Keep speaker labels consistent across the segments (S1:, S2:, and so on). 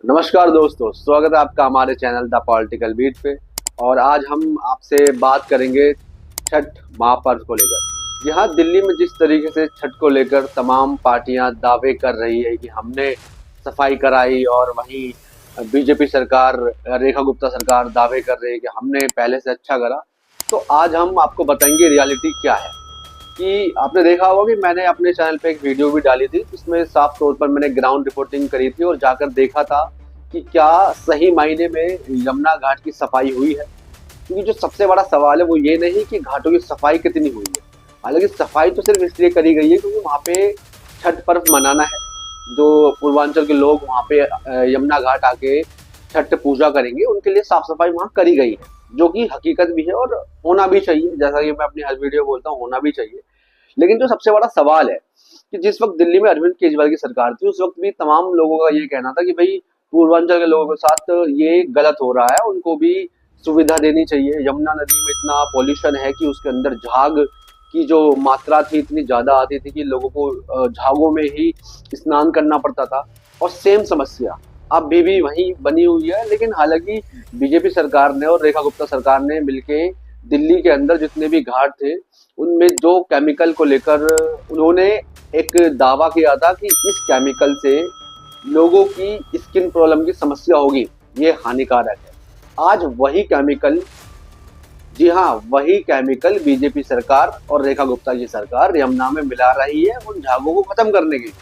S1: नमस्कार दोस्तों, स्वागत है आपका हमारे चैनल द पॉलिटिकल बीट पे। और आज हम आपसे बात करेंगे छठ महापर्व को लेकर। यहाँ दिल्ली में जिस तरीके से छठ को लेकर तमाम पार्टियां दावे कर रही है कि हमने सफाई कराई, और वहीं बीजेपी सरकार, रेखा गुप्ता सरकार दावे कर रही है कि हमने पहले से अच्छा करा। तो आज हम आपको बताएंगे रियलिटी क्या है। कि आपने देखा होगा कि मैंने अपने चैनल पे एक वीडियो भी डाली थी जिसमें साफ तौर पर मैंने ग्राउंड रिपोर्टिंग करी थी और जाकर देखा था कि क्या सही मायने में यमुना घाट की सफाई हुई है। क्योंकि जो सबसे बड़ा सवाल है वो ये नहीं कि घाटों की सफाई कितनी हुई है, हालांकि सफाई तो सिर्फ इसलिए करी गई है क्योंकि वहाँ पे छठ पर्व मनाना है। जो पूर्वांचल के लोग वहाँ पे यमुना घाट आके छठ पूजा करेंगे, उनके लिए साफ सफाई वहाँ करी गई है, जो कि हकीकत भी है और होना भी चाहिए। जैसा कि मैं अपनी हर वीडियो बोलता हूँ, होना भी चाहिए। लेकिन जो सबसे बड़ा सवाल है कि जिस वक्त दिल्ली में अरविंद केजरीवाल की सरकार थी, उस वक्त भी तमाम लोगों का ये कहना था कि भाई पूर्वांचल के लोगों के साथ ये गलत हो रहा है, उनको भी सुविधा देनी चाहिए। यमुना नदी में इतना पॉल्यूशन है कि उसके अंदर झाग की जो मात्रा थी इतनी ज्यादा आती थी कि लोगों को झागों में ही स्नान करना पड़ता था। और सेम समस्या अब भी वही बनी हुई है। लेकिन हालांकि बीजेपी सरकार ने और रेखा गुप्ता सरकार ने मिलके दिल्ली के अंदर जितने भी घाट थे उनमें जो केमिकल को लेकर उन्होंने एक दावा किया था कि इस केमिकल से लोगों की स्किन प्रॉब्लम की समस्या होगी, ये हानिकारक है। आज वही केमिकल, जी हाँ, वही केमिकल बीजेपी सरकार और रेखा गुप्ता की सरकार यमुना में मिला रही है उन झागों को खत्म करने के लिए।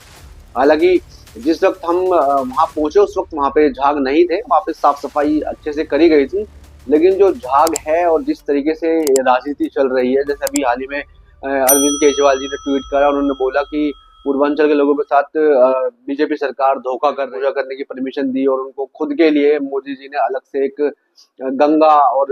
S1: हालांकि जिस वक्त हम वहां पहुंचे उस वक्त वहां पे झाग नहीं थे, वहां पे साफ सफाई अच्छे से करी गई थी। लेकिन जो झाग है और जिस तरीके से राजनीति चल रही है, जैसे अभी हाल ही में अरविंद केजरीवाल जी ने ट्वीट करा, उन्होंने बोला कि पूर्वांचल के लोगों के साथ बीजेपी सरकार धोखा कर पूजा करने की परमिशन दी, और उनको खुद के लिए मोदी जी ने अलग से एक गंगा और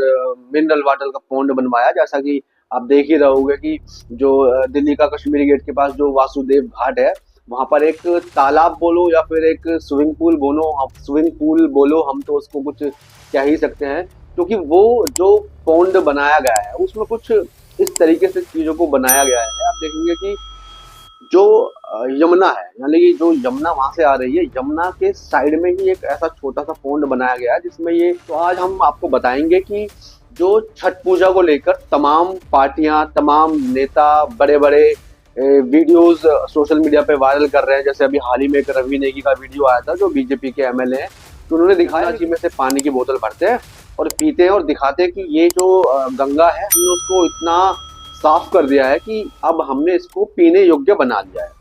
S1: मिनरल वाटर का पॉन्ड बनवाया। जैसा कि आप देख ही रहोगे कि जो दिल्ली का कश्मीरी गेट के पास जो वासुदेव घाट है, वहां पर एक तालाब बोलो या फिर एक स्विमिंग पूल बोलो, स्विमिंग पूल बोलो, हम तो उसको कुछ कह ही सकते हैं। क्योंकि वो जो पॉन्ड बनाया गया है उसमें कुछ इस तरीके से चीजों को बनाया गया है। आप देखेंगे कि जो यमुना है, यानी कि जो यमुना वहां से आ रही है, यमुना के साइड में ही एक ऐसा छोटा सा पॉन्ड बनाया गया है जिसमें ये, तो आज हम आपको बताएंगे कि जो छठ पूजा को लेकर तमाम पार्टियां, तमाम नेता बड़े बड़े वीडियोस सोशल मीडिया पे वायरल कर रहे हैं। जैसे अभी हाल ही में एक रवि नेगी का वीडियो आया था जो बीजेपी के एमएलए हैं, तो उन्होंने दिखाया कि में से पानी की बोतल भरते हैं और पीते हैं और दिखाते हैं कि ये जो गंगा है, हमने उसको इतना साफ कर दिया है कि अब हमने इसको पीने योग्य बना दिया है।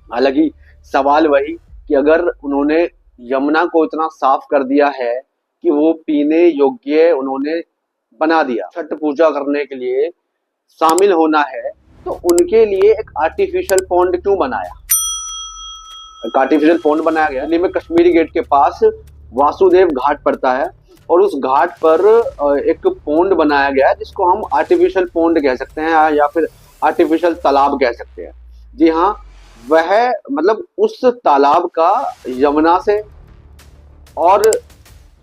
S1: हालांकि सवाल वही कि अगर उन्होंने यमुना को इतना साफ कर दिया है कि वो पीने योग्य उन्होंने बना दिया, छठ पूजा करने के लिए शामिल होना है, तो उनके लिए एक आर्टिफिशियल पॉन्ड क्यों बनाया? एक आर्टिफिशियल पॉन्ड बनाया गया दिल्ली में कश्मीरी गेट के पास, वासुदेव घाट पड़ता है, और उस घाट पर एक पॉन्ड बनाया गया है जिसको हम आर्टिफिशियल पॉन्ड कह सकते हैं या फिर आर्टिफिशियल तालाब कह सकते हैं। जी हाँ, वह मतलब उस तालाब का यमुना से और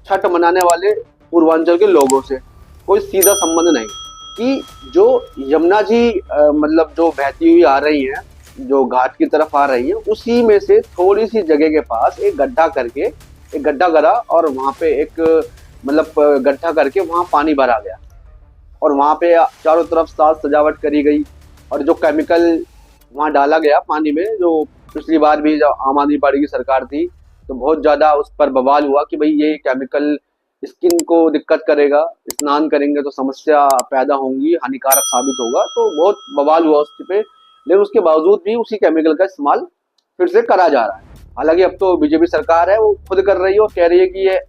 S1: छठ मनाने वाले पूर्वांचल के लोगों से कोई सीधा संबंध नहीं। कि जो यमुना जी मतलब जो बहती हुई आ रही हैं, जो घाट की तरफ आ रही है, उसी में से थोड़ी सी जगह के पास एक गड्ढा करके, एक गड्ढा करा और वहां पे एक मतलब गड्ढा करके वहां पानी भरा गया, और वहां पे चारों तरफ साज सजावट करी गई, और जो केमिकल वहां डाला गया पानी में, जो पिछली बार भी जब आम आदमी पार्टी की सरकार थी तो बहुत ज्यादा उस पर बवाल हुआ कि भाई ये केमिकल स्किन को दिक्कत करेगा, स्नान करेंगे तो समस्या पैदा होंगी, हानिकारक साबित होगा, तो बहुत बवाल हुआ उस पे। लेकिन उसके बावजूद भी उसी केमिकल का इस्तेमाल फिर से करा जा रहा है। हालांकि अब तो बीजेपी सरकार है वो खुद कर रही है और कह रही है कि ये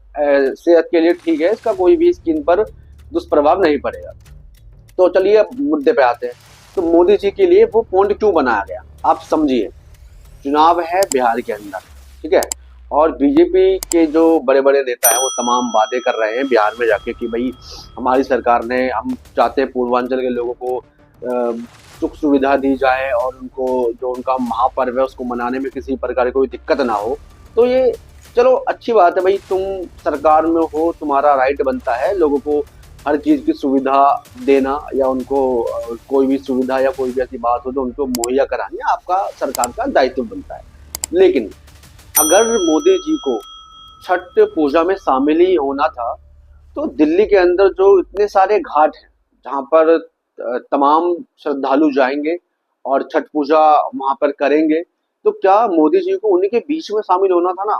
S1: सेहत के लिए ठीक है, इसका कोई भी स्किन पर दुष्प्रभाव नहीं पड़ेगा। तो चलिए अब मुद्दे पे आते हैं। तो मोदी जी के लिए वो पॉइंट क्यों बनाया गया? आप समझिए, चुनाव है बिहार के अंदर, ठीक है, और बीजेपी के जो बड़े बड़े नेता हैं वो तमाम वादे कर रहे हैं बिहार में जाके कि भाई हमारी सरकार ने, हम चाहते हैं पूर्वांचल के लोगों को सुख सुविधा दी जाए और उनको जो उनका महापर्व है उसको मनाने में किसी प्रकार की कोई दिक्कत ना हो। तो ये चलो अच्छी बात है भाई, तुम सरकार में हो, तुम्हारा राइट बनता है लोगों को हर चीज की सुविधा देना, या उनको कोई भी सुविधा या कोई भी ऐसी बात हो तो उनको मुहैया करानी आपका सरकार का दायित्व बनता है। लेकिन अगर मोदी जी को छठ पूजा में शामिल ही होना था, तो दिल्ली के अंदर जो इतने सारे घाट हैं जहाँ पर तमाम श्रद्धालु जाएंगे और छठ पूजा वहां पर करेंगे, तो क्या मोदी जी को उन्हीं के बीच में शामिल होना था ना।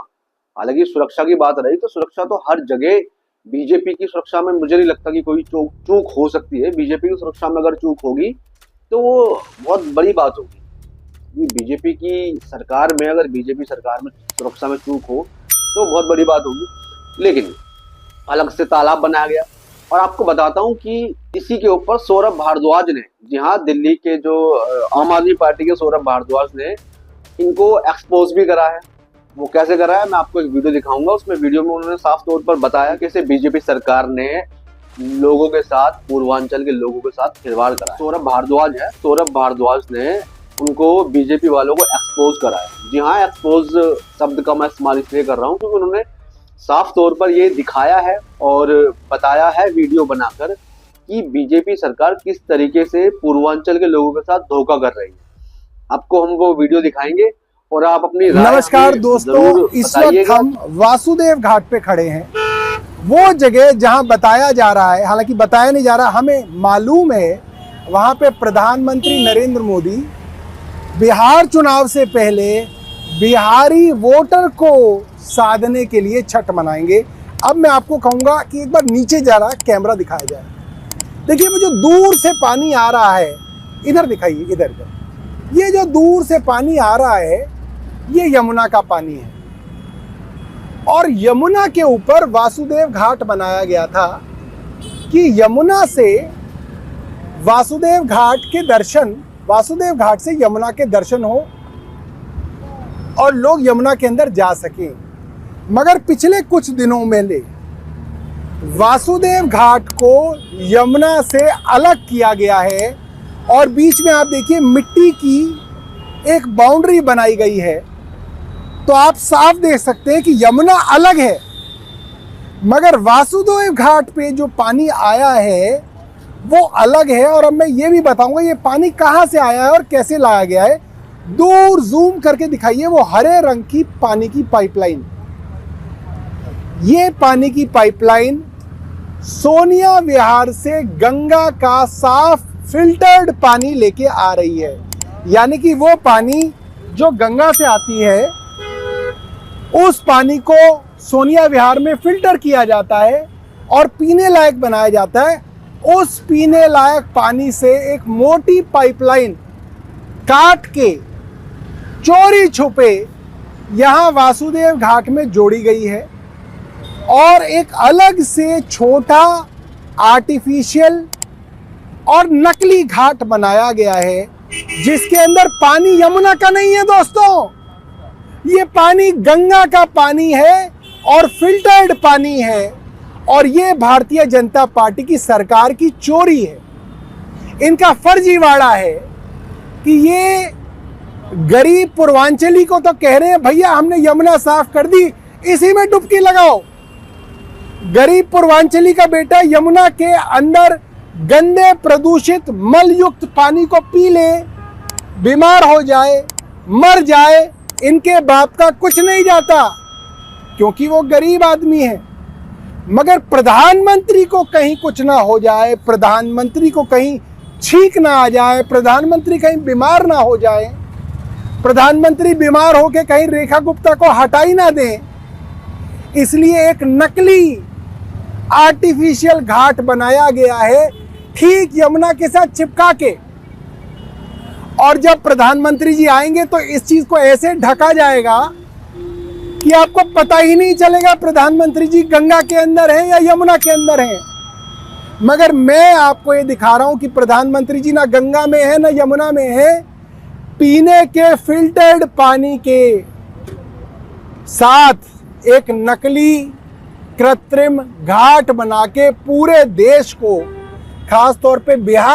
S1: हालांकि सुरक्षा की बात रही तो सुरक्षा तो हर जगह, बीजेपी की सुरक्षा में मुझे नहीं लगता कि कोई चूक हो सकती है। बीजेपी की सुरक्षा में अगर चूक होगी तो वो बहुत बड़ी बात होगी। बीजेपी की सरकार में, अगर बीजेपी सरकार में सुरक्षा में चूक हो तो बहुत बड़ी बात होगी। लेकिन अलग से तालाब बनाया गया, और आपको बताता हूं कि इसी के ऊपर सौरभ भारद्वाज ने, जी हाँ, दिल्ली के जो आम आदमी पार्टी के सौरभ भारद्वाज ने इनको एक्सपोज भी करा है। वो कैसे करा है मैं आपको एक वीडियो दिखाऊंगा। उसमें वीडियो में उन्होंने साफ तौर पर बताया कैसे बीजेपी सरकार ने लोगों के साथ, पूर्वांचल के लोगों के साथ खिलवाड़ करा है। सौरभ भारद्वाज है, सौरभ भारद्वाज ने उनको, बीजेपी वालों को एक्सपोज करा है। जी हाँ, एक्सपोज शब्द का मैं इस्तेमाल इसलिए कर रहा हूँ क्योंकि उन्होंने साफ तौर पर ये दिखाया है और बताया है वीडियो बनाकर कि बीजेपी सरकार किस तरीके से पूर्वांचल के लोगों के साथ धोखा कर रही है। आपको हम वो वीडियो दिखाएंगे और आप अपनी
S2: नमस्कार दोस्तों, इस वक्त हम वासुदेव घाट पे खड़े हैं। वो जगह जहां बताया जा रहा है, हालांकि बताया नहीं जा रहा, हमें मालूम है, वहां पे प्रधानमंत्री नरेंद्र मोदी बिहार चुनाव से पहले बिहारी वोटर को साधने के लिए छठ मनाएंगे। अब मैं आपको कहूंगा कि एक बार नीचे जा रहा कैमरा दिखाया जाए। देखिए वो जो दूर से पानी आ रहा है, इधर दिखाइए, इधर ये जो दूर से पानी आ रहा है ये यमुना का पानी है, और यमुना के ऊपर वासुदेव घाट बनाया गया था कि यमुना से वासुदेव घाट के दर्शन, वासुदेव घाट से यमुना के दर्शन हो और लोग यमुना के अंदर जा सकें। मगर पिछले कुछ दिनों में वासुदेव घाट को यमुना से अलग किया गया है और बीच में आप देखिए मिट्टी की एक बाउंड्री बनाई गई है, तो आप साफ देख सकते हैं कि यमुना अलग है, मगर वासुदेव घाट पे जो पानी आया है वो अलग है। और अब मैं ये भी बताऊंगा ये पानी कहाँ से आया है और कैसे लाया गया है। दूर जूम करके दिखाइए वो हरे रंग की पानी की पाइपलाइन। ये पानी की पाइपलाइन सोनिया विहार से गंगा का साफ फिल्टर्ड पानी लेके आ रही है, यानी कि वो पानी जो गंगा से आती है उस पानी को सोनिया विहार में फिल्टर किया जाता है और पीने लायक बनाया जाता है। उस पीने लायक पानी से एक मोटी पाइपलाइन काट के चोरी छुपे यहां वासुदेव घाट में जोड़ी गई है, और एक अलग से छोटा आर्टिफिशियल और नकली घाट बनाया गया है जिसके अंदर पानी यमुना का नहीं है दोस्तों, ये पानी गंगा का पानी है और फिल्टर्ड पानी है। और ये भारतीय जनता पार्टी की सरकार की चोरी है, इनका फर्जीवाड़ा है कि ये गरीब पूर्वांचली को तो कह रहे हैं भैया हमने यमुना साफ कर दी, इसी में डुबकी लगाओ। गरीब पूर्वांचली का बेटा यमुना के अंदर गंदे प्रदूषित मल युक्त पानी को पी ले, बीमार हो जाए, मर जाए, इनके बाप का कुछ नहीं जाता क्योंकि वो गरीब आदमी है। मगर प्रधानमंत्री को कहीं कुछ ना हो जाए, प्रधानमंत्री को कहीं छींक ना आ जाए, प्रधानमंत्री कहीं बीमार ना हो जाए, प्रधानमंत्री बीमार होकर कहीं रेखा गुप्ता को हटा ही ना दें, इसलिए एक नकली आर्टिफिशियल घाट बनाया गया है ठीक यमुना के साथ चिपका के। और जब प्रधानमंत्री जी आएंगे तो इस चीज को ऐसे ढका जाएगा कि आपको पता ही नहीं चलेगा प्रधानमंत्री जी गंगा के अंदर हैं या यमुना के अंदर हैं। मगर मैं आपको ये दिखा रहा हूं कि प्रधानमंत्री जी ना गंगा में है ना यमुना में है, पीने के फिल्टर्ड पानी के साथ एक नकली कृत्रिम घाट बना के पूरे देश को, खास तौर पे बिहार